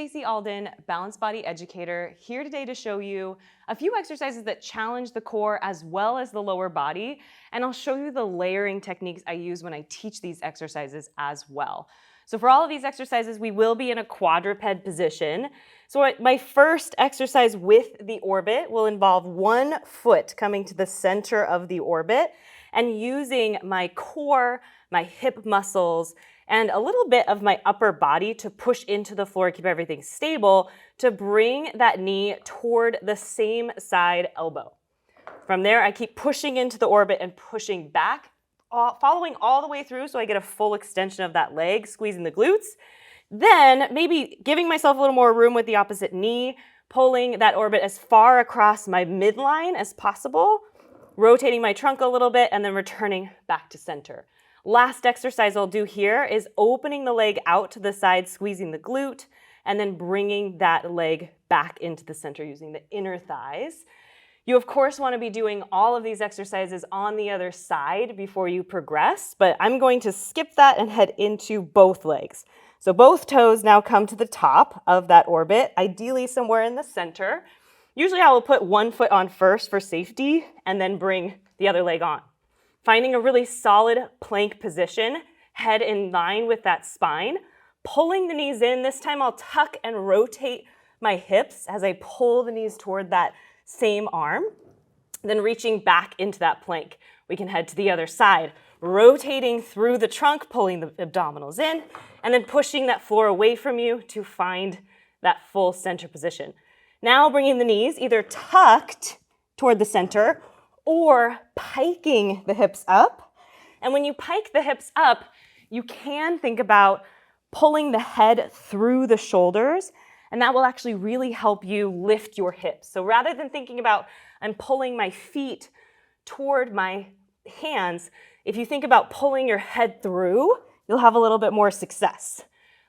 Staci Alden, Balanced Body Educator, here today to show you a few exercises that challenge the core as well as the lower body, and I'll show you the layering techniques I use when I teach these exercises as well. So for all of these exercises, we will be in a quadruped position. So my first exercise with the orbit will involve one foot coming to the center of the orbit and using my core, my hip muscles, and a little bit of my upper body to push into the floor, keep everything stable, to bring that knee toward the same side elbow. From there, I keep pushing into the orbit and pushing back, following all the way through so I get a full extension of that leg, squeezing the glutes. Then maybe giving myself a little more room with the opposite knee, pulling that orbit as far across my midline as possible, rotating my trunk a little bit, and then returning back to center. Last exercise I'll do here is opening the leg out to the side, squeezing the glute, and then bringing that leg back into the center using the inner thighs. You, of course, want to be doing all of these exercises on the other side before you progress, but I'm going to skip that and head into both legs. So both toes now come to the top of that orbit, ideally somewhere in the center. Usually I will put one foot on first for safety and then bring the other leg on. Finding a really solid plank position, head in line with that spine, pulling the knees in. This time I'll tuck and rotate my hips as I pull the knees toward that same arm, then reaching back into that plank. We can head to the other side, rotating through the trunk, pulling the abdominals in, and then pushing that floor away from you to find that full center position. Now bringing the knees either tucked toward the center or piking the hips up. And when you pike the hips up, you can think about pulling the head through the shoulders, and that will actually really help you lift your hips. So rather than thinking about I'm pulling my feet toward my hands, if you think about pulling your head through, you'll have a little bit more success.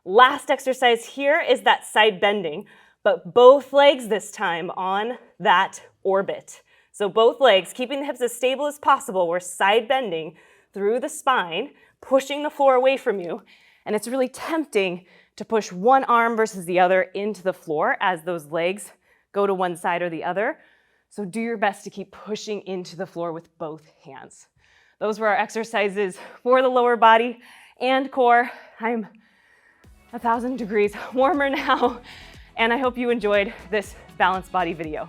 Last exercise here is that side bending, but both legs this time on that orbit. So both legs, keeping the hips as stable as possible. We're side bending through the spine, pushing the floor away from you. And it's really tempting to push one arm versus the other into the floor as those legs go to one side or the other. So do your best to keep pushing into the floor with both hands. Those were our exercises for the lower body and core. I'm 1,000 degrees warmer now, and I hope you enjoyed this balanced body video.